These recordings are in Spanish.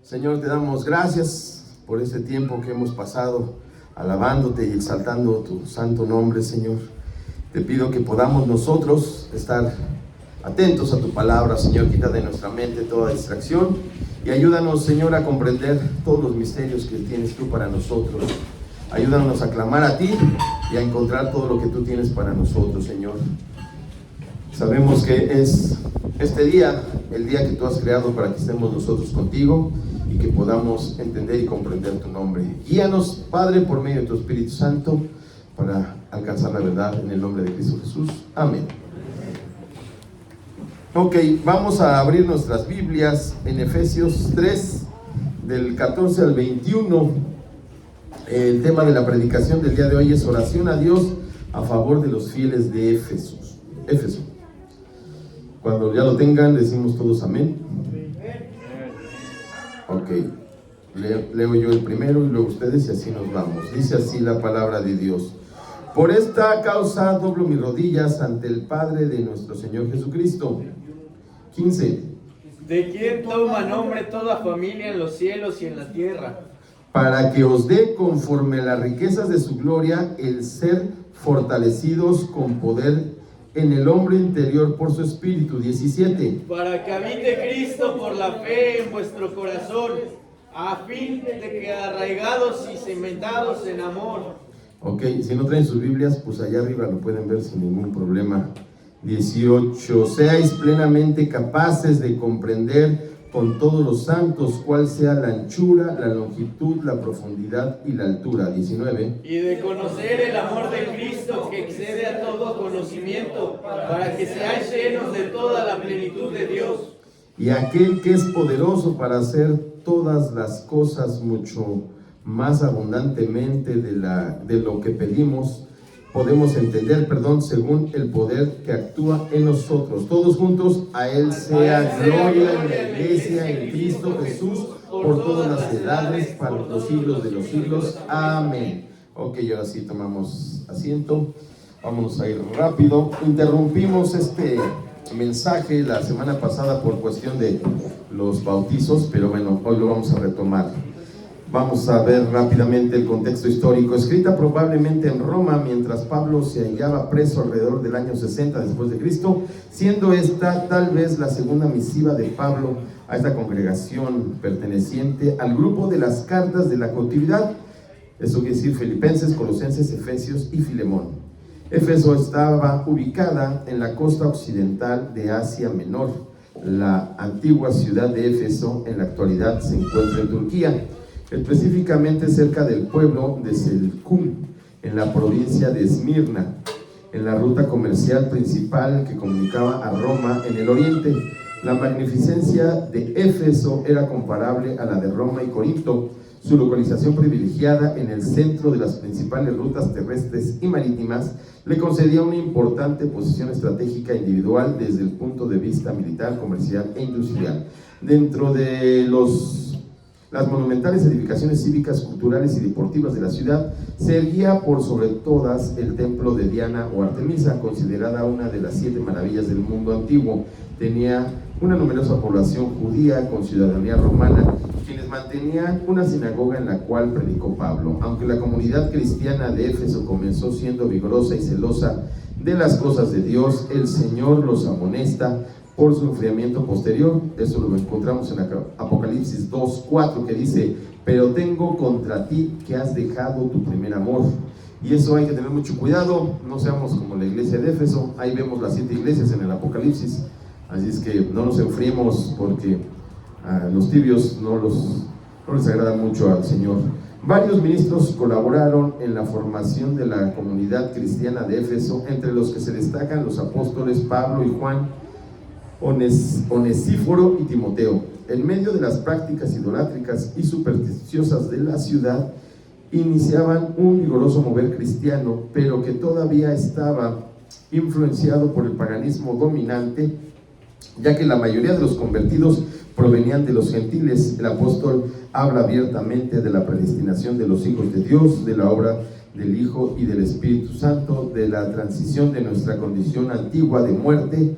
Señor, te damos gracias por este tiempo que hemos pasado alabándote y exaltando tu santo nombre, Señor. Te pido que podamos nosotros estar atentos a tu palabra, Señor. Quita de nuestra mente toda distracción y ayúdanos, Señor, a comprender todos los misterios que tienes tú para nosotros. Ayúdanos a clamar a ti y a encontrar todo lo que tú tienes para nosotros, Señor. Sabemos que es este día, el día que tú has creado para que estemos nosotros contigo y que podamos entender y comprender tu nombre. Guíanos, Padre, por medio de tu Espíritu Santo para alcanzar la verdad en el nombre de Cristo Jesús. Amén. Ok, vamos a abrir nuestras Biblias en Efesios 3, del 14 al 21. El tema de la predicación del día de hoy es oración a Dios a favor de los fieles de Éfeso. Cuando ya lo tengan, decimos todos amén. Ok, leo yo el primero y luego ustedes y así nos vamos. Dice así la palabra de Dios: por esta causa doblo mis rodillas ante el Padre de nuestro Señor Jesucristo. 15. De quien toma nombre toda familia en los cielos y en la tierra, para que os dé conforme a las riquezas de su gloria el ser fortalecidos con poder en el hombre interior por su espíritu. 17. para que habite Cristo por la fe en vuestro corazón, a fin de que arraigados y cimentados en amor. Ok, si no traen sus Biblias, pues allá arriba lo pueden ver sin ningún problema. 18. Seáis plenamente capaces de comprender con todos los santos cuál sea la anchura, la longitud, la profundidad y la altura. 19. Y de conocer el amor de Cristo que excede a todo conocimiento, para que seáis llenos de toda la plenitud de Dios. Y aquel que es poderoso para hacer todas las cosas mucho más abundantemente de lo que podemos entender, según el poder que actúa en nosotros. Todos juntos, a Él sea gloria en la iglesia, en Cristo Jesús, por todas las edades, para los siglos de los siglos. Amén. Ok, ahora sí tomamos asiento. Vamos a ir rápido. Interrumpimos este mensaje la semana pasada por cuestión de los bautizos, pero bueno, hoy lo vamos a retomar. Vamos a ver rápidamente el contexto histórico. Escrita probablemente en Roma mientras Pablo se hallaba preso alrededor del año 60 después de Cristo, siendo esta tal vez la segunda misiva de Pablo a esta congregación perteneciente al grupo de las cartas de la cautividad. Eso quiere decir Filipenses, Colosenses, Efesios y Filemón. Éfeso estaba ubicada en la costa occidental de Asia Menor. La antigua ciudad de Éfeso en la actualidad se encuentra en Turquía, específicamente cerca del pueblo de Selküm, en la provincia de Esmirna, en la ruta comercial principal que comunicaba a Roma en el oriente. La magnificencia de Éfeso era comparable a la de Roma y Corinto. Su localización privilegiada en el centro de las principales rutas terrestres y marítimas le concedía una importante posición estratégica individual desde el punto de vista militar, comercial e industrial. Dentro de las monumentales edificaciones cívicas, culturales y deportivas de la ciudad, se erguía por sobre todas el templo de Diana o Artemisa, considerada una de las 7 maravillas del mundo antiguo. Tenía una numerosa población judía con ciudadanía romana, quienes mantenían una sinagoga en la cual predicó Pablo. Aunque la comunidad cristiana de Éfeso comenzó siendo vigorosa y celosa de las cosas de Dios, el Señor los amonesta por su enfriamiento posterior. Eso lo encontramos en Apocalipsis 2:4, que dice: pero tengo contra ti que has dejado tu primer amor. Y eso hay que tener mucho cuidado, no seamos como la iglesia de Éfeso. Ahí vemos las 7 iglesias en el Apocalipsis, así es que no nos enfriemos, porque a los tibios no les agrada mucho al Señor. Varios ministros colaboraron en la formación de la comunidad cristiana de Éfeso, entre los que se destacan los apóstoles Pablo y Juan, Onesíforo y Timoteo. En medio de las prácticas idolátricas y supersticiosas de la ciudad, iniciaban un vigoroso mover cristiano, pero que todavía estaba influenciado por el paganismo dominante, ya que la mayoría de los convertidos provenían de los gentiles. El apóstol habla abiertamente de la predestinación de los hijos de Dios, de la obra del Hijo y del Espíritu Santo, de la transición de nuestra condición antigua de muerte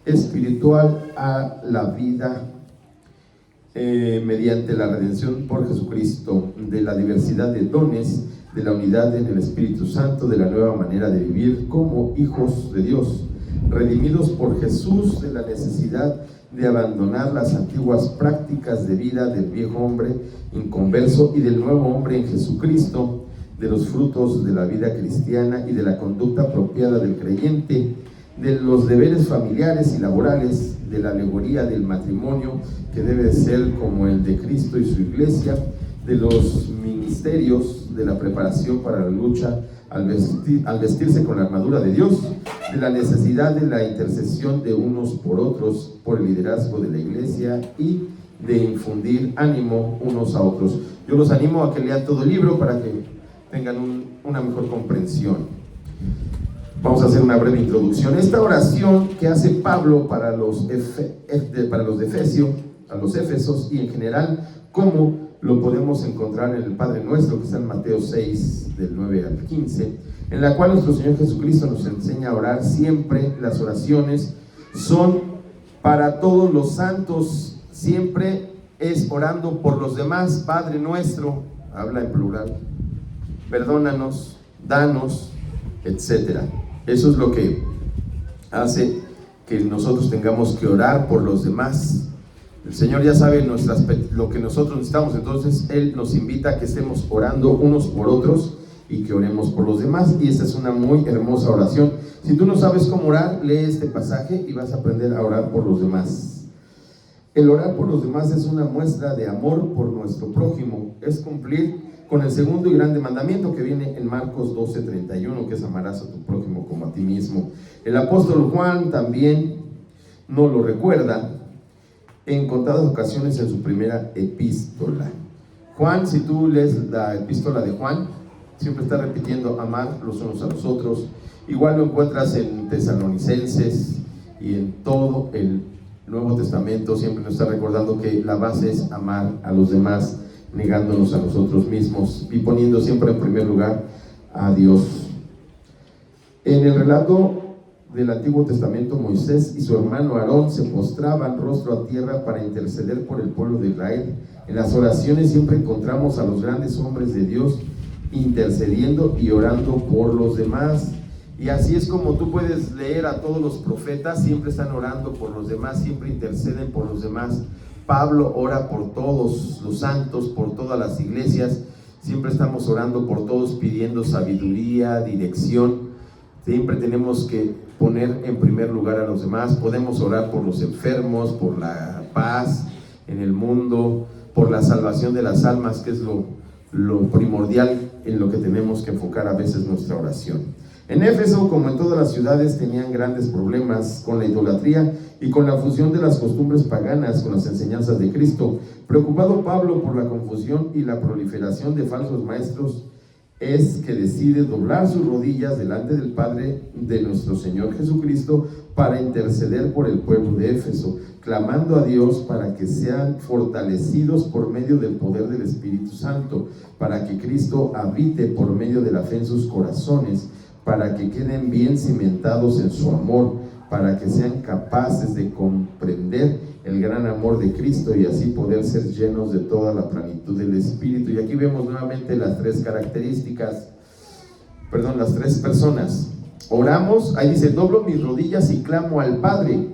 espiritual a la vida mediante la redención por Jesucristo, de la diversidad de dones, de la unidad en el Espíritu Santo, de la nueva manera de vivir como hijos de Dios, redimidos por Jesús de la necesidad de abandonar las antiguas prácticas de vida del viejo hombre inconverso y del nuevo hombre en Jesucristo, de los frutos de la vida cristiana y de la conducta apropiada del creyente, de los deberes familiares y laborales, de la alegoría del matrimonio que debe ser como el de Cristo y su iglesia, de los ministerios, de la preparación para la lucha al vestirse con la armadura de Dios, de la necesidad de la intercesión de unos por otros, por el liderazgo de la iglesia y de infundir ánimo unos a otros. Yo los animo a que lean todo el libro para que tengan una mejor comprensión. Vamos a hacer una breve introducción. Esta oración que hace Pablo para los de Efesios, a los Éfesos y en general, ¿cómo lo podemos encontrar en el Padre Nuestro, que está en Mateo 6, del 9 al 15, en la cual nuestro Señor Jesucristo nos enseña a orar siempre? Las oraciones son para todos los santos, siempre es orando por los demás. Padre Nuestro, habla en plural, perdónanos, danos, etcétera. Eso es lo que hace que nosotros tengamos que orar por los demás. El Señor ya sabe lo que nosotros necesitamos, entonces Él nos invita a que estemos orando unos por otros y que oremos por los demás, y esta es una muy hermosa oración. Si tú no sabes cómo orar, lee este pasaje y vas a aprender a orar por los demás. El orar por los demás es una muestra de amor por nuestro prójimo, es cumplir con el segundo y grande mandamiento que viene en Marcos 12:31, que es amarás a tu prójimo como a ti mismo. El apóstol Juan también nos lo recuerda en contadas ocasiones en su primera epístola. Juan, si tú lees la epístola de Juan, siempre está repitiendo amar los unos a los otros. Igual lo encuentras en Tesalonicenses y en todo el Nuevo Testamento, siempre nos está recordando que la base es amar a los demás, negándonos a nosotros mismos y poniendo siempre en primer lugar a Dios. En el relato del Antiguo Testamento, Moisés y su hermano Aarón se postraban rostro a tierra para interceder por el pueblo de Israel. En las oraciones siempre encontramos a los grandes hombres de Dios intercediendo y orando por los demás. Y así es como tú puedes leer a todos los profetas, siempre están orando por los demás, siempre interceden por los demás. Pablo ora por todos los santos, por todas las iglesias, siempre estamos orando por todos, pidiendo sabiduría, dirección. Siempre tenemos que poner en primer lugar a los demás. Podemos orar por los enfermos, por la paz en el mundo, por la salvación de las almas, que es lo primordial en lo que tenemos que enfocar a veces nuestra oración. En Éfeso, como en todas las ciudades, tenían grandes problemas con la idolatría y con la fusión de las costumbres paganas con las enseñanzas de Cristo. Preocupado Pablo por la confusión y la proliferación de falsos maestros, es que decide doblar sus rodillas delante del Padre de nuestro Señor Jesucristo para interceder por el pueblo de Éfeso, clamando a Dios para que sean fortalecidos por medio del poder del Espíritu Santo, para que Cristo habite por medio de la fe en sus corazones, para que queden bien cimentados en su amor, para que sean capaces de comprender el gran amor de Cristo y así poder ser llenos de toda la plenitud del Espíritu. Y aquí vemos nuevamente las tres personas. Oramos, ahí dice, doblo mis rodillas y clamo al Padre,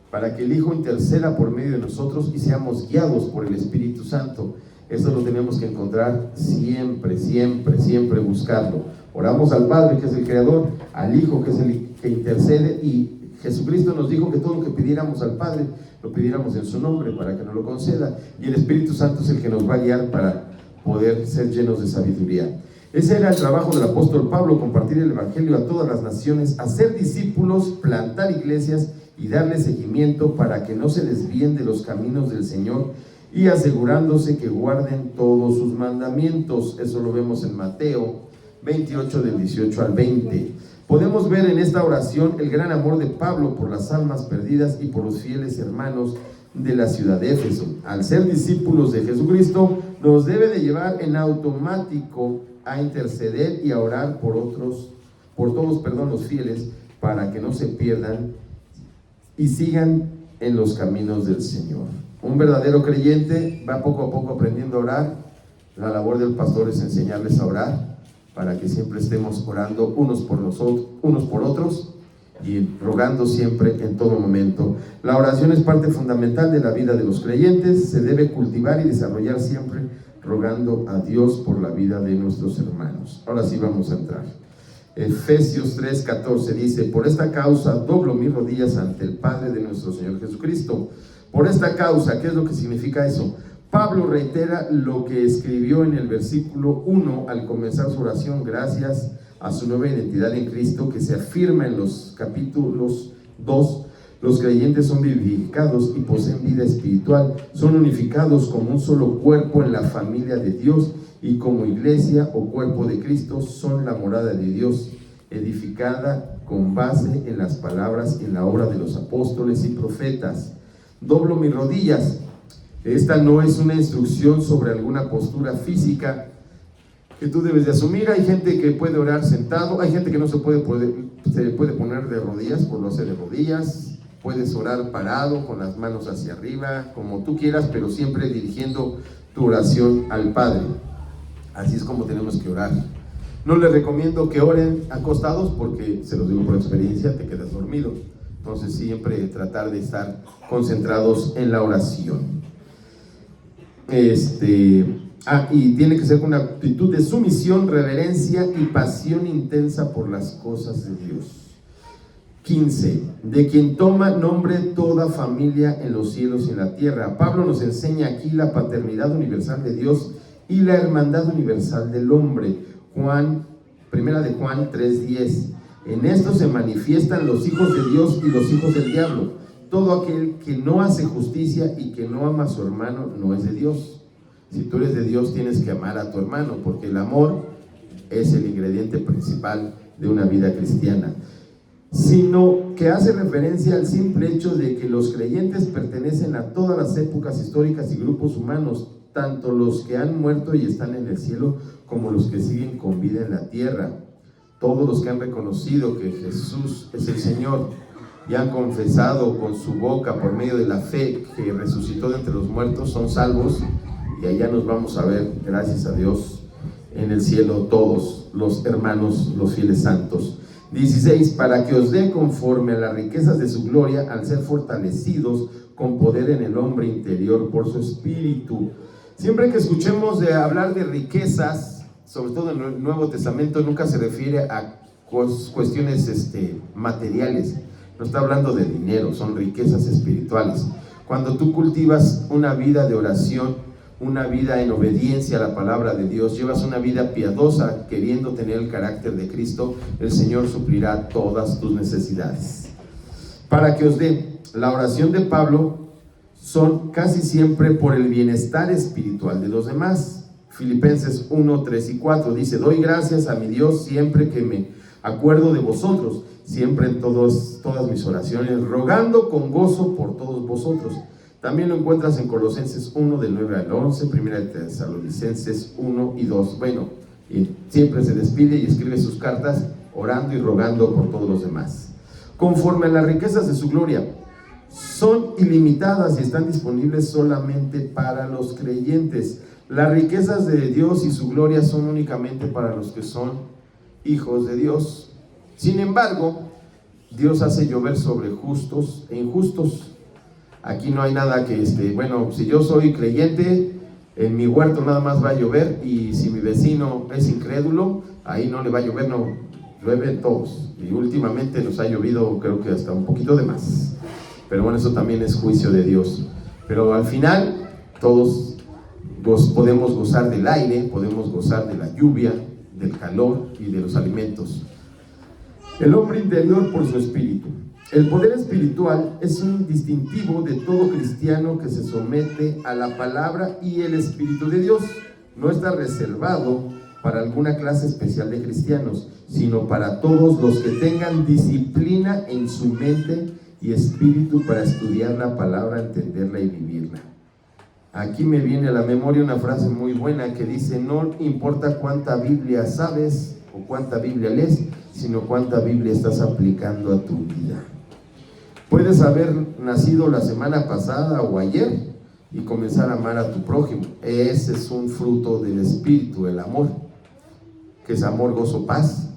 para que el Hijo interceda por medio de nosotros y seamos guiados por el Espíritu Santo. Eso lo tenemos que encontrar siempre, siempre, siempre buscarlo. Oramos al Padre, que es el Creador, al Hijo, que es el que intercede, y Jesucristo nos dijo que todo lo que pidiéramos al Padre, lo pidiéramos en su nombre para que nos lo conceda, y el Espíritu Santo es el que nos va a guiar para poder ser llenos de sabiduría. Ese era el trabajo del apóstol Pablo, compartir el Evangelio a todas las naciones, hacer discípulos, plantar iglesias y darle seguimiento para que no se desvíen de los caminos del Señor, y asegurándose que guarden todos sus mandamientos. Eso lo vemos en Mateo 28 del 18 al 20. Podemos ver en esta oración el gran amor de Pablo por las almas perdidas y por los fieles hermanos de la ciudad de Éfeso. Al ser discípulos de Jesucristo, nos debe de llevar en automático a interceder y a orar por todos los fieles, para que no se pierdan y sigan en los caminos del Señor. Un verdadero creyente va poco a poco aprendiendo a orar. La labor del pastor es enseñarles a orar para que siempre estemos orando unos por otros y rogando siempre en todo momento. La oración es parte fundamental de la vida de los creyentes. Se debe cultivar y desarrollar siempre rogando a Dios por la vida de nuestros hermanos. Ahora sí vamos a entrar. Efesios 3:14 dice: por esta causa doblo mis rodillas ante el Padre de nuestro Señor Jesucristo. Por esta causa, ¿qué es lo que significa eso? Pablo reitera lo que escribió en el versículo 1 al comenzar su oración, gracias a su nueva identidad en Cristo, que se afirma en los capítulos 2. Los creyentes son vivificados y poseen vida espiritual, son unificados como un solo cuerpo en la familia de Dios, y como iglesia o cuerpo de Cristo son la morada de Dios, edificada con base en las palabras y en la obra de los apóstoles y profetas. Doblo mis rodillas. Esta no es una instrucción sobre alguna postura física que tú debes de asumir. Hay gente que puede orar sentado, hay gente que no se puede poner de rodillas, pues lo hace de rodillas. Puedes orar parado, con las manos hacia arriba, como tú quieras, pero siempre dirigiendo tu oración al Padre. Así es como tenemos que orar. No les recomiendo que oren acostados porque, se los digo por experiencia, te quedas dormido. Entonces siempre tratar de estar concentrados en la oración. Y tiene que ser con una actitud de sumisión, reverencia y pasión intensa por las cosas de Dios. 15. De quien toma nombre toda familia en los cielos y en la tierra. Pablo nos enseña aquí la paternidad universal de Dios y la hermandad universal del hombre. Primera de Juan 3:10. En esto se manifiestan los hijos de Dios y los hijos del diablo. Todo aquel que no hace justicia y que no ama a su hermano no es de Dios. Si tú eres de Dios, tienes que amar a tu hermano, porque el amor es el ingrediente principal de una vida cristiana. Sino que hace referencia al simple hecho de que los creyentes pertenecen a todas las épocas históricas y grupos humanos, tanto los que han muerto y están en el cielo, como los que siguen con vida en la tierra. Todos los que han reconocido que Jesús es el Señor y han confesado con su boca por medio de la fe que resucitó de entre los muertos son salvos, y allá nos vamos a ver, gracias a Dios, en el cielo todos los hermanos, los fieles santos. 16. Para que os dé conforme a las riquezas de su gloria, al ser fortalecidos con poder en el hombre interior por su espíritu. Siempre que escuchemos de hablar de riquezas, sobre todo en el Nuevo Testamento, nunca se refiere a cuestiones materiales. No está hablando de dinero, son riquezas espirituales. Cuando tú cultivas una vida de oración, una vida en obediencia a la palabra de Dios, llevas una vida piadosa, queriendo tener el carácter de Cristo, el Señor suplirá todas tus necesidades. Para que os dé, la oración de Pablo son casi siempre por el bienestar espiritual de los demás. Filipenses 1, 3 y 4 dice: doy gracias a mi Dios siempre que me acuerdo de vosotros, siempre en todas mis oraciones, rogando con gozo por todos vosotros. También lo encuentras en Colosenses 1, del 9 al 11, Primera de Tesalonicenses 1 y 2. Bueno, y siempre se despide y escribe sus cartas orando y rogando por todos los demás. Conforme a las riquezas de su gloria, son ilimitadas y están disponibles solamente para los creyentes. Las riquezas de Dios y su gloria son únicamente para los que son hijos de Dios. Sin embargo, Dios hace llover sobre justos e injustos. Aquí no hay nada que, si yo soy creyente, en mi huerto nada más va a llover, y si mi vecino es incrédulo, ahí no le va a llover, no, llueve todos. Y últimamente nos ha llovido, creo que hasta un poquito de más. Pero bueno, eso también es juicio de Dios. Pero al final, todos podemos gozar del aire, podemos gozar de la lluvia, del calor y de los alimentos. El hombre interior por su espíritu. El poder espiritual es un distintivo de todo cristiano que se somete a la palabra y el Espíritu de Dios. No está reservado para alguna clase especial de cristianos, sino para todos los que tengan disciplina en su mente y espíritu para estudiar la palabra, entenderla y vivirla. Aquí me viene a la memoria una frase muy buena que dice: no importa cuánta Biblia sabes o cuánta Biblia lees, sino cuánta Biblia estás aplicando a tu vida. Puedes haber nacido la semana pasada o ayer, y comenzar a amar a tu prójimo. Ese es un fruto del Espíritu, el amor, que es amor, gozo, paz.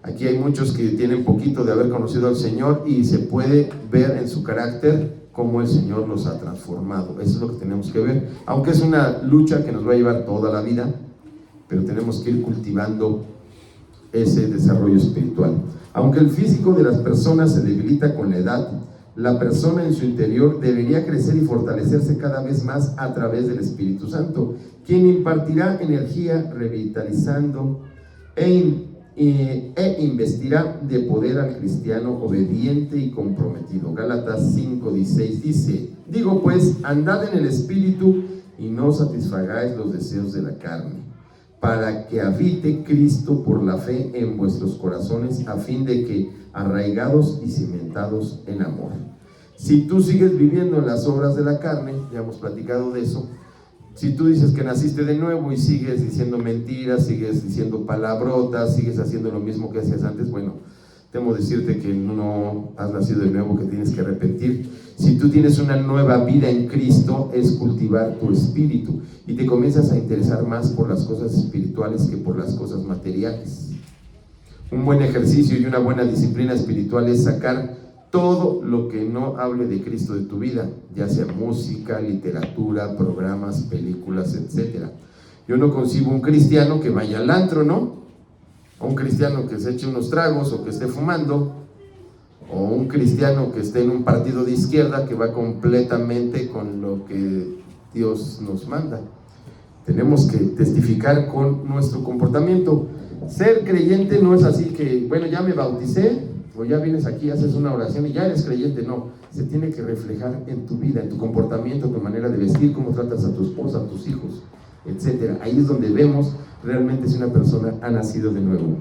Aquí hay muchos que tienen poquito de haber conocido al Señor y se puede ver en su carácter cómo el Señor los ha transformado. Eso es lo que tenemos que ver, aunque es una lucha que nos va a llevar toda la vida, pero tenemos que ir cultivando ese desarrollo espiritual. Aunque el físico de las personas se debilita con la edad, la persona en su interior debería crecer y fortalecerse cada vez más a través del Espíritu Santo, quien impartirá energía, revitalizando e investirá de poder al cristiano obediente y comprometido. Gálatas 5:16 dice: digo pues, andad en el Espíritu y no satisfagáis los deseos de la carne, para que habite Cristo por la fe en vuestros corazones, a fin de que, arraigados y cimentados en amor. Si tú sigues viviendo en las obras de la carne, ya hemos platicado de eso, si tú dices que naciste de nuevo y sigues diciendo mentiras, sigues diciendo palabrotas, sigues haciendo lo mismo que hacías antes, bueno, temo decirte que no has nacido de nuevo, que tienes que repetir. Si tú tienes una nueva vida en Cristo, es cultivar tu espíritu y te comienzas a interesar más por las cosas espirituales que por las cosas materiales. Un buen ejercicio y una buena disciplina espiritual es sacar todo lo que no hable de Cristo de tu vida, ya sea música, literatura, programas, películas, etc. Yo no concibo un cristiano que vaya al antro, ¿no? O un cristiano que se eche unos tragos o que esté fumando, o un cristiano que esté en un partido de izquierda que va completamente con lo que Dios nos manda. Tenemos que testificar con nuestro comportamiento. Ser creyente no es así que, bueno, ya me bauticé, o ya vienes aquí, haces una oración y ya eres creyente. No, se tiene que reflejar en tu vida, en tu comportamiento, tu manera de vestir, cómo tratas a tu esposa, a tus hijos, etc. Ahí es donde vemos realmente si una persona ha nacido de nuevo.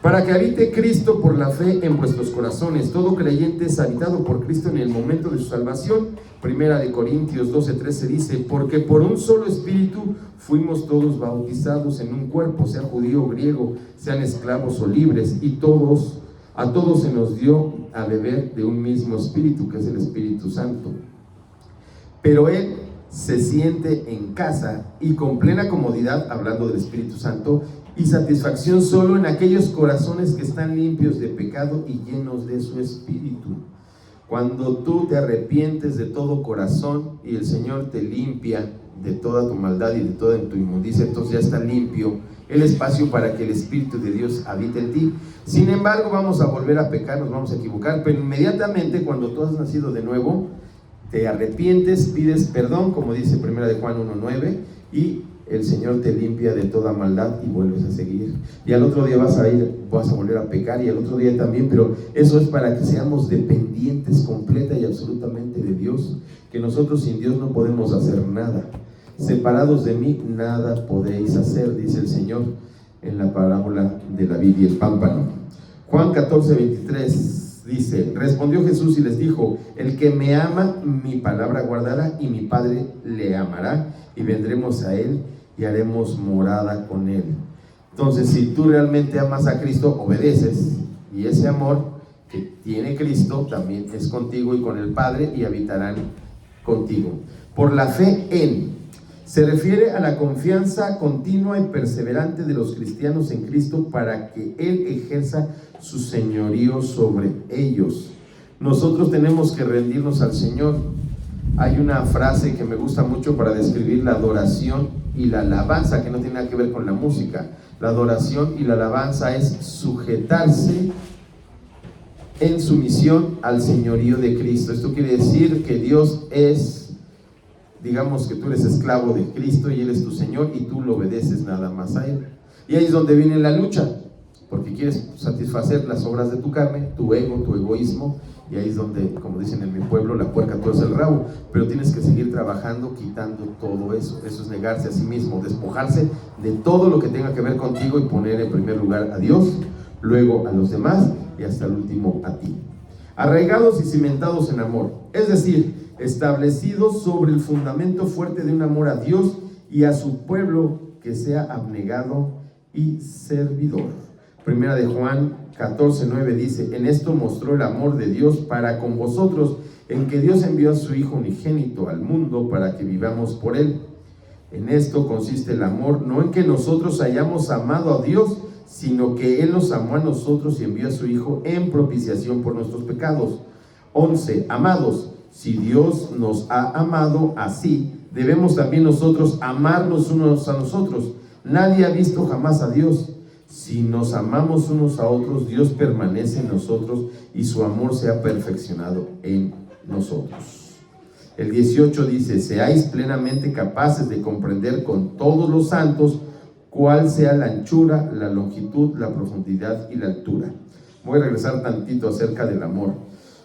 Para que habite Cristo por la fe en vuestros corazones. Todo creyente es habitado por Cristo en el momento de su salvación. Primera de Corintios 12:13 dice: porque por un solo espíritu fuimos todos bautizados en un cuerpo, sea judío o griego, sean esclavos o libres, y a todos se nos dio a beber de un mismo espíritu, que es el Espíritu Santo. Pero Él se siente en casa y con plena comodidad, hablando del Espíritu Santo, y satisfacción solo en aquellos corazones que están limpios de pecado y llenos de su Espíritu. Cuando tú te arrepientes de todo corazón y el Señor te limpia de toda tu maldad y de toda tu inmundicia, entonces ya está limpio el espacio para que el Espíritu de Dios habite en ti. Sin embargo, vamos a volver a pecar, nos vamos a equivocar, pero inmediatamente cuando tú has nacido de nuevo, te arrepientes, pides perdón, como dice 1 de Juan 1:9, y el Señor te limpia de toda maldad y vuelves a seguir. Y al otro día vas a volver a pecar, y al otro día también, pero eso es para que seamos dependientes completa y absolutamente de Dios, que nosotros sin Dios no podemos hacer nada. Separados de mí, nada podéis hacer, dice el Señor en la parábola de la vid y el pámpano. Juan 14:23 dice: respondió Jesús y les dijo: el que me ama, mi palabra guardará, y mi Padre le amará, y vendremos a él y haremos morada con él. Entonces, si tú realmente amas a Cristo, obedeces, y ese amor que tiene Cristo también es contigo y con el Padre, y habitarán contigo. Por la fe en, se refiere a la confianza continua y perseverante de los cristianos en Cristo para que Él ejerza su señorío sobre ellos. Nosotros tenemos que rendirnos al Señor. Hay una frase que me gusta mucho para describir la adoración y la alabanza, que no tiene nada que ver con la música. La adoración y la alabanza es sujetarse en sumisión al señorío de Cristo. Esto quiere decir que Dios es, digamos que tú eres esclavo de Cristo y Él es tu Señor y tú lo obedeces nada más a Él. Y ahí es donde viene la lucha, porque quieres satisfacer las obras de tu carne, tu ego, tu egoísmo, y ahí es donde, como dicen en mi pueblo, la puerca tuerce el rabo. Pero tienes que seguir trabajando, quitando todo eso. Eso es negarse a sí mismo, despojarse de todo lo que tenga que ver contigo y poner en primer lugar a Dios, luego a los demás y hasta el último a ti. Arraigados y cimentados en amor, es decir, establecidos sobre el fundamento fuerte de un amor a Dios y a su pueblo, que sea abnegado y servidor. Primera de Juan 14:9 dice: en esto mostró el amor de Dios para con vosotros, en que Dios envió a su Hijo unigénito al mundo para que vivamos por Él. En esto consiste el amor, no en que nosotros hayamos amado a Dios, sino que Él nos amó a nosotros y envió a su Hijo en propiciación por nuestros pecados. 11. Amados, si Dios nos ha amado así, debemos también nosotros amarnos unos a nosotros. Nadie ha visto jamás a Dios. Si nos amamos unos a otros, Dios permanece en nosotros y su amor se ha perfeccionado en nosotros. El 18 dice: seáis plenamente capaces de comprender con todos los santos cuál sea la anchura, la longitud, la profundidad y la altura. Voy a regresar tantito acerca del amor.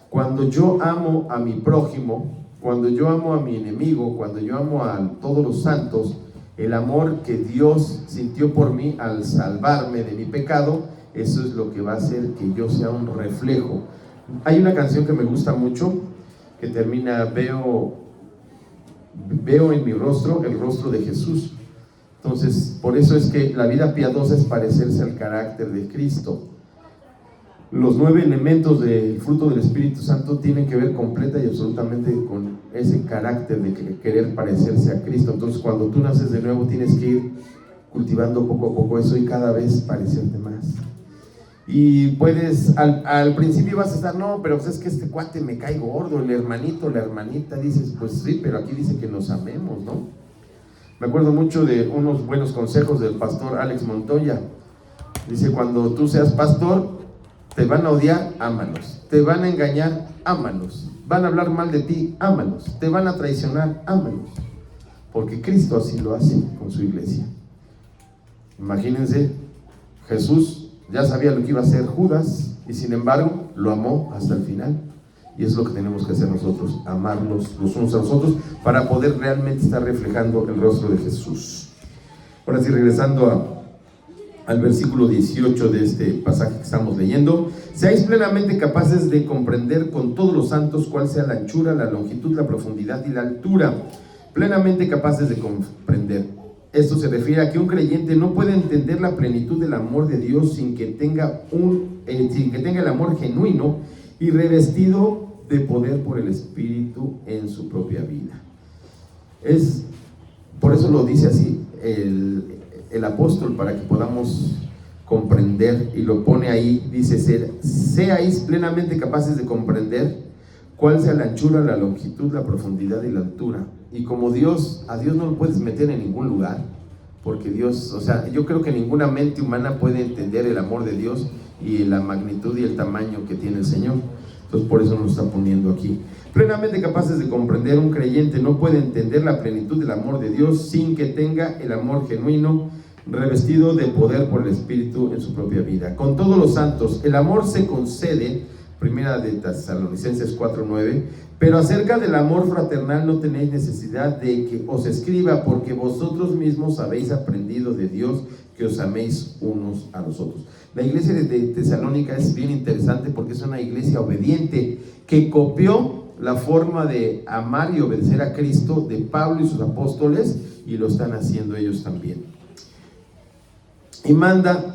Cuando yo amo a mi prójimo, cuando yo amo a mi enemigo, cuando yo amo a todos los santos, el amor que Dios sintió por mí al salvarme de mi pecado, eso es lo que va a hacer que yo sea un reflejo. Hay una canción que me gusta mucho, que termina: veo en mi rostro el rostro de Jesús. Entonces, por eso es que la vida piadosa es parecerse al carácter de Cristo. Los 9 elementos del fruto del Espíritu Santo tienen que ver completa y absolutamente con ese carácter de querer parecerse a Cristo. Entonces, cuando tú naces de nuevo, tienes que ir cultivando poco a poco eso y cada vez parecerte más. Y puedes, al principio vas a estar: no, pero pues es que este cuate me cae gordo, el hermanito, la hermanita. Dices: pues sí, pero aquí dice que nos amemos, ¿no? Me acuerdo mucho de unos buenos consejos del pastor Alex Montoya. Dice: cuando tú seas pastor, te van a odiar, ámalos. Te van a engañar, ámalos. Van a hablar mal de ti, ámalos. Te van a traicionar, ámalos. Porque Cristo así lo hace con su iglesia. Imagínense, Jesús ya sabía lo que iba a hacer Judas, y sin embargo lo amó hasta el final. Y es lo que tenemos que hacer nosotros: amarnos los unos a los otros para poder realmente estar reflejando el rostro de Jesús. Ahora sí, regresando al versículo 18 de este pasaje que estamos leyendo: seáis plenamente capaces de comprender con todos los santos cuál sea la anchura, la longitud, la profundidad y la altura. Plenamente capaces de comprender. Esto se refiere a que un creyente no puede entender la plenitud del amor de Dios sin que tenga el amor genuino y revestido de poder por el Espíritu en su propia vida. Por eso lo dice así el apóstol, para que podamos comprender, y lo pone ahí. Dice: seáis plenamente capaces de comprender cuál sea la anchura, la longitud, la profundidad y la altura. Y como a Dios no lo puedes meter en ningún lugar, porque Dios, o sea, yo creo que ninguna mente humana puede entender el amor de Dios y la magnitud y el tamaño que tiene el Señor. Entonces, por eso nos está poniendo aquí: plenamente capaces de comprender. Un creyente no puede entender la plenitud del amor de Dios sin que tenga el amor genuino, revestido de poder por el Espíritu en su propia vida. Con todos los santos, el amor se concede, primera de Tesalonicenses 4:9, pero acerca del amor fraternal no tenéis necesidad de que os escriba, porque vosotros mismos habéis aprendido de Dios que os améis unos a los otros. La iglesia de Tesalónica es bien interesante porque es una iglesia obediente que copió la forma de amar y obedecer a Cristo de Pablo y sus apóstoles, y lo están haciendo ellos también. Y manda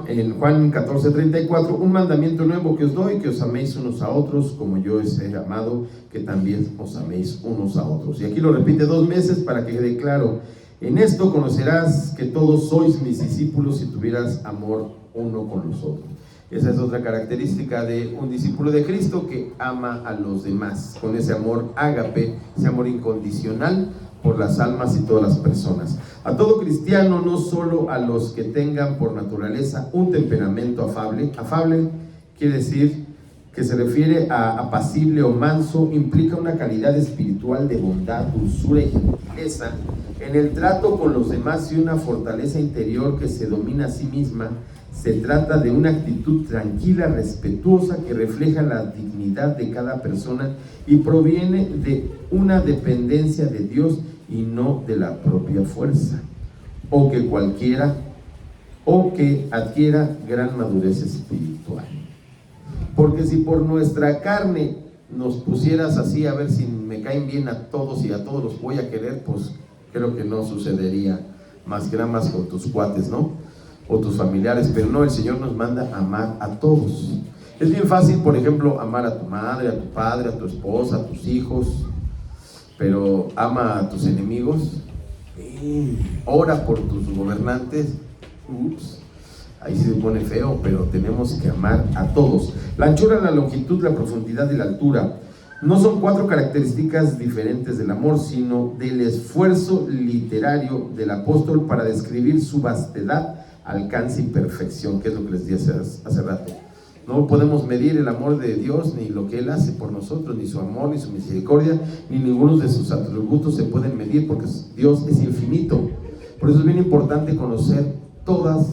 en Juan 14:34: un mandamiento nuevo que os doy, que os améis unos a otros, como yo os he amado, que también os améis unos a otros. Y aquí lo repite 2 veces para que quede claro: en esto conocerás que todos sois mis discípulos si tuvieras amor uno con los otros. Esa es otra característica de un discípulo de Cristo, que ama a los demás con ese amor ágape, ese amor incondicional por las almas y todas las personas. A todo cristiano, no solo a los que tengan por naturaleza un temperamento afable. Afable quiere decir que se refiere a apacible o manso, implica una calidad espiritual de bondad, dulzura y gentileza en el trato con los demás y una fortaleza interior que se domina a sí misma. Se trata de una actitud tranquila, respetuosa, que refleja la dignidad de cada persona y proviene de una dependencia de Dios y no de la propia fuerza, o que adquiera gran madurez espiritual. Porque si por nuestra carne nos pusieras así, a ver si me caen bien a todos y a todos los voy a querer, pues creo que no sucedería, más que nada más con tus cuates, ¿no? O tus familiares. Pero no, el Señor nos manda a amar a todos. Es bien fácil, por ejemplo, amar a tu madre, a tu padre, a tu esposa, a tus hijos, pero ama a tus enemigos, ora por tus gobernantes. Ahí se pone feo, pero tenemos que amar a todos. La anchura, la longitud, la profundidad y la altura no son 4 características diferentes del amor, sino del esfuerzo literario del apóstol para describir su vastedad, alcance y perfección, que es lo que les dije hace rato. No podemos medir el amor de Dios, ni lo que Él hace por nosotros, ni su amor, ni su misericordia, ni ninguno de sus atributos se pueden medir, porque Dios es infinito. Por eso es bien importante conocer todas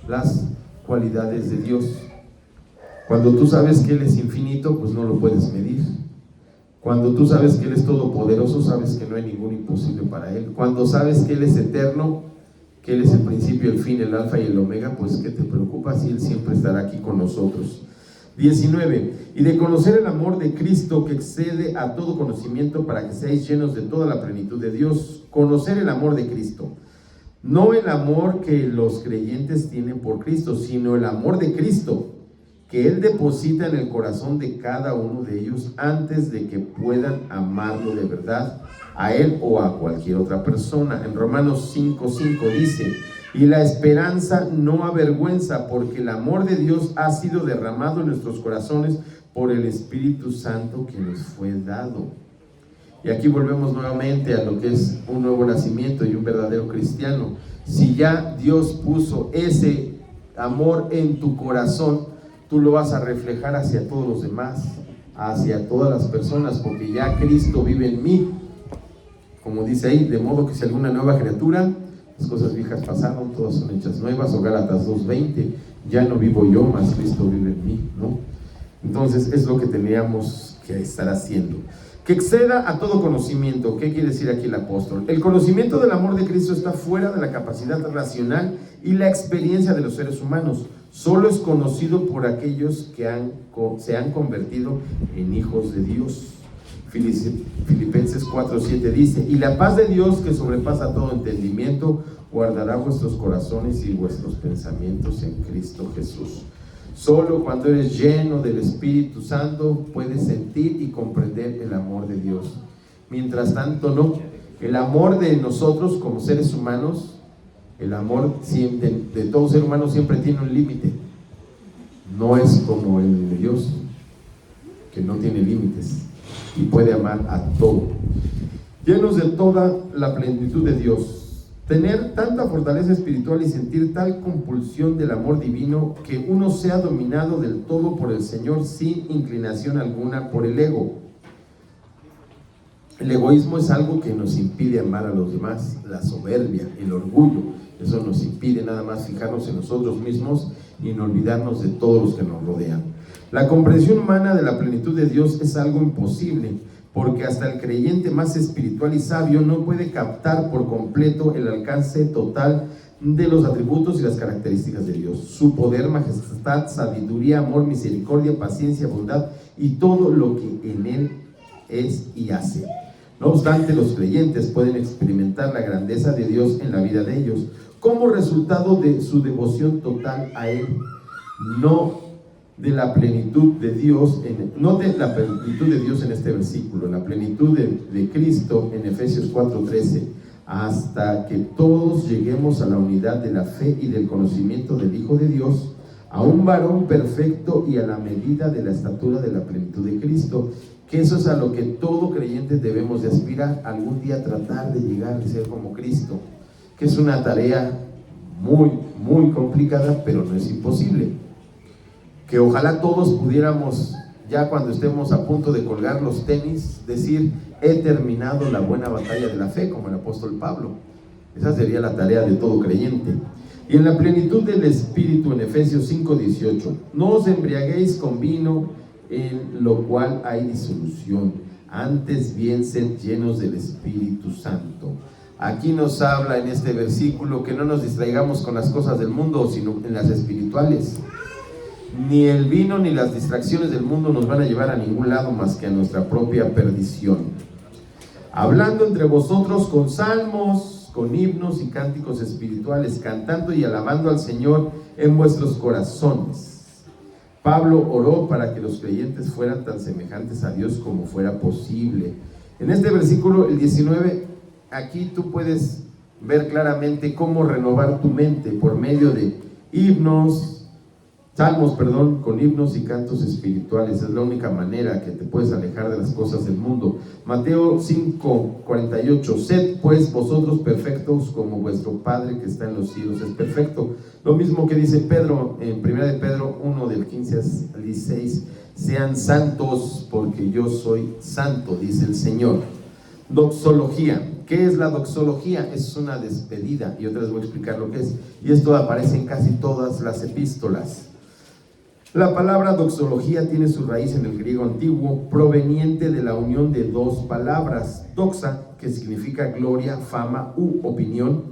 las cualidades de Dios. Cuando tú sabes que Él es infinito, pues no lo puedes medir. Cuando tú sabes que Él es todopoderoso, sabes que no hay ningún imposible para Él. Cuando sabes que Él es eterno, que Él es el principio, el fin, el alfa y el omega, pues ¿qué te preocupa si Él siempre estará aquí con nosotros? 19. Y de conocer el amor de Cristo que excede a todo conocimiento, para que seáis llenos de toda la plenitud de Dios. Conocer el amor de Cristo. No el amor que los creyentes tienen por Cristo, sino el amor de Cristo, que Él deposita en el corazón de cada uno de ellos antes de que puedan amarlo de verdad a Él o a cualquier otra persona. En Romanos 5:5 dice: y la esperanza no avergüenza, porque el amor de Dios ha sido derramado en nuestros corazones por el Espíritu Santo que nos fue dado. Y aquí volvemos nuevamente a lo que es un nuevo nacimiento y un verdadero cristiano. Si ya Dios puso ese amor en tu corazón, tú lo vas a reflejar hacia todos los demás, hacia todas las personas, porque ya Cristo vive en mí. Como dice ahí, de modo que si alguna nueva criatura, las cosas viejas pasaron, todas son hechas nuevas, o Gálatas 2:20, ya no vivo yo, mas Cristo vive en mí, ¿no? Entonces es lo que teníamos que estar haciendo. Que exceda a todo conocimiento. ¿Qué quiere decir aquí el apóstol? El conocimiento del amor de Cristo está fuera de la capacidad racional y la experiencia de los seres humanos. Solo es conocido por aquellos que se han convertido en hijos de Dios. Filipenses 4:7 dice: y la paz de Dios, que sobrepasa todo entendimiento, guardará vuestros corazones y vuestros pensamientos en Cristo Jesús. Solo cuando eres lleno del Espíritu Santo puedes sentir y comprender el amor de Dios. Mientras tanto, no. El amor de nosotros como seres humanos, el amor de todo ser humano siempre tiene un límite. No es como el de Dios, que no tiene límites y puede amar a todo. Llenos de toda la plenitud de Dios. Tener tanta fortaleza espiritual y sentir tal compulsión del amor divino que uno sea dominado del todo por el Señor sin inclinación alguna por el ego. El egoísmo es algo que nos impide amar a los demás. La soberbia, el orgullo, eso nos impide nada más fijarnos en nosotros mismos y no olvidarnos de todos los que nos rodean. La comprensión humana de la plenitud de Dios es algo imposible, porque hasta el creyente más espiritual y sabio no puede captar por completo el alcance total de los atributos y las características de Dios. Su poder, majestad, sabiduría, amor, misericordia, paciencia, bondad y todo lo que en Él es y hace. No obstante, los creyentes pueden experimentar la grandeza de Dios en la vida de ellos como resultado de su devoción total a Él, no de la plenitud de Dios, en este versículo, la plenitud de Cristo en Efesios 4:13, hasta que todos lleguemos a la unidad de la fe y del conocimiento del Hijo de Dios, a un varón perfecto y a la medida de la estatura de la plenitud de Cristo, que eso es a lo que todo creyente debemos de aspirar, algún día tratar de llegar a ser como Cristo, que es una tarea muy, muy complicada, pero no es imposible. Que ojalá todos pudiéramos, ya cuando estemos a punto de colgar los tenis, decir: he terminado la buena batalla de la fe, como el apóstol Pablo. Esa sería la tarea de todo creyente. Y en la plenitud del Espíritu, en Efesios 5:18, no os embriaguéis con vino, en lo cual hay disolución, antes bien sed llenos del Espíritu Santo. Aquí nos habla en este versículo que no nos distraigamos con las cosas del mundo, sino en las espirituales. Ni el vino ni las distracciones del mundo nos van a llevar a ningún lado más que a nuestra propia perdición. Hablando entre vosotros con salmos, con himnos y cánticos espirituales, cantando y alabando al Señor en vuestros corazones, Pablo oró para que los creyentes fueran tan semejantes a Dios como fuera posible. En este versículo, el 19, aquí tú puedes ver claramente cómo renovar tu mente por medio de salmos, con himnos y cantos espirituales. Es la única manera que te puedes alejar de las cosas del mundo. Mateo 5:48, sed pues vosotros perfectos como vuestro Padre que está en los cielos es perfecto. Lo mismo que dice Pedro en 1 de Pedro 1 del 15 al 16, sean santos porque yo soy santo, dice el Señor. Doxología. ¿Qué es la doxología? Es una despedida, y otra vez voy a explicar lo que es, y esto aparece en casi todas las epístolas. La palabra doxología tiene su raíz en el griego antiguo, proveniente de la unión de dos palabras: doxa, que significa gloria, fama u opinión;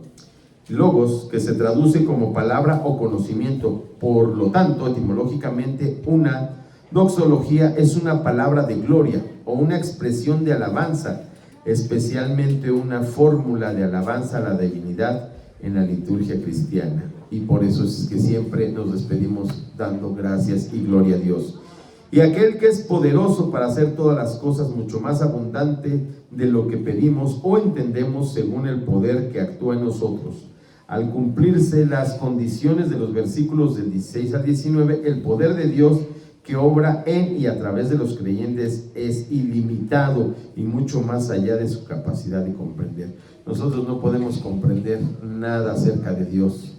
logos, que se traduce como palabra o conocimiento. Por lo tanto, etimológicamente, una doxología es una palabra de gloria o una expresión de alabanza, especialmente una fórmula de alabanza a la divinidad en la liturgia cristiana. Y por eso es que siempre nos despedimos dando gracias y gloria a Dios. Y aquel que es poderoso para hacer todas las cosas mucho más abundante de lo que pedimos o entendemos, según el poder que actúa en nosotros. Al cumplirse las condiciones de los versículos del 16 al 19, el poder de Dios que obra en y a través de los creyentes es ilimitado y mucho más allá de su capacidad de comprender. Nosotros no podemos comprender nada acerca de Dios,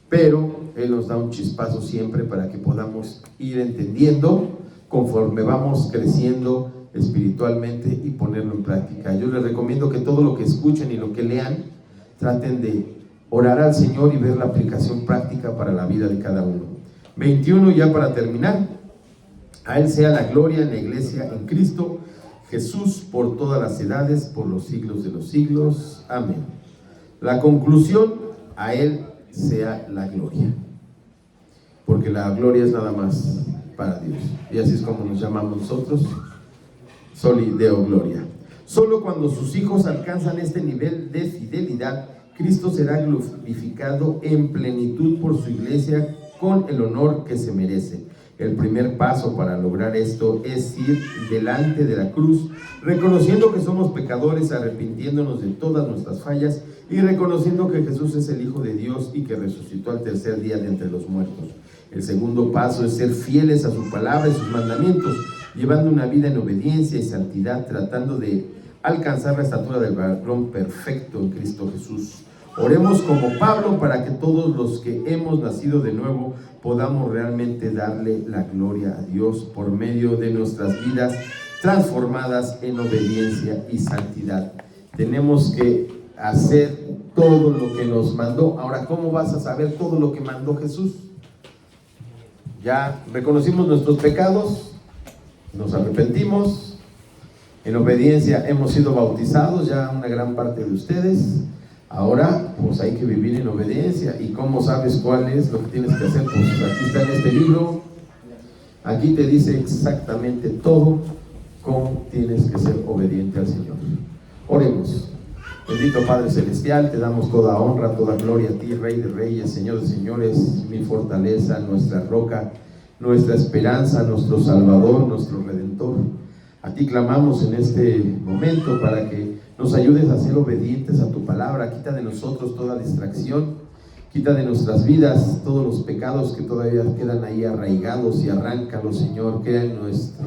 pero Él nos da un chispazo siempre para que podamos ir entendiendo conforme vamos creciendo espiritualmente y ponerlo en práctica. Yo les recomiendo que todo lo que escuchen y lo que lean, traten de orar al Señor y ver la aplicación práctica para la vida de cada uno. 21, ya para terminar. A Él sea la gloria en la iglesia en Cristo Jesús por todas las edades, por los siglos de los siglos. Amén. La conclusión: a Él sea la gloria, porque la gloria es nada más para Dios, y así es como nos llamamos nosotros, Soli Deo Gloria. Solo cuando sus hijos alcanzan este nivel de fidelidad, Cristo será glorificado en plenitud por su iglesia con el honor que se merece. El primer paso para lograr esto es ir delante de la cruz, reconociendo que somos pecadores, arrepintiéndonos de todas nuestras fallas y reconociendo que Jesús es el Hijo de Dios y que resucitó al tercer día de entre los muertos. El segundo paso es ser fieles a su palabra y sus mandamientos, llevando una vida en obediencia y santidad, tratando de alcanzar la estatura del varón perfecto en Cristo Jesús. Oremos como Pablo para que todos los que hemos nacido de nuevo podamos realmente darle la gloria a Dios por medio de nuestras vidas transformadas en obediencia y santidad. Tenemos que hacer todo lo que nos mandó. Ahora, ¿cómo vas a saber todo lo que mandó Jesús? Ya reconocimos nuestros pecados, nos arrepentimos, en obediencia hemos sido bautizados, ya una gran parte de ustedes. Ahora, pues hay que vivir en obediencia. ¿Y cómo sabes cuál es lo que tienes que hacer? Pues aquí está en este libro. Aquí te dice exactamente todo cómo tienes que ser obediente al Señor. Oremos. Bendito Padre Celestial, te damos toda honra, toda gloria a ti, Rey de Reyes, Señor de Señores, mi fortaleza, nuestra roca, nuestra esperanza, nuestro Salvador, nuestro Redentor. A ti clamamos en este momento para que nos ayudes a ser obedientes a tu palabra. Quita de nosotros toda distracción, quita de nuestras vidas todos los pecados que todavía quedan ahí arraigados, y arráncalos, Señor. Crea en nuestra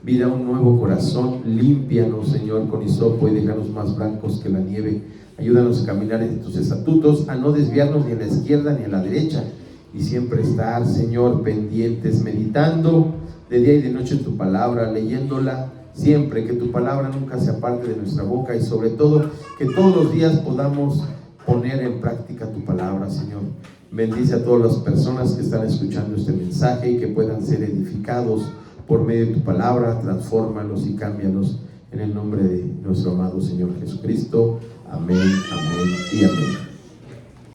vida un nuevo corazón, límpianos, Señor, con hisopo y déjanos más blancos que la nieve. Ayúdanos a caminar en tus estatutos, a no desviarnos ni a la izquierda ni a la derecha, y siempre estar, Señor, pendientes, meditando de día y de noche tu palabra, leyéndola siempre, que tu palabra nunca se aparte de nuestra boca, y sobre todo que todos los días podamos poner en práctica tu palabra, Señor. Bendice a todas las personas que están escuchando este mensaje y que puedan ser edificados por medio de tu palabra. Transfórmalos y cámbialos en el nombre de nuestro amado Señor Jesucristo. Amén, amén y amén.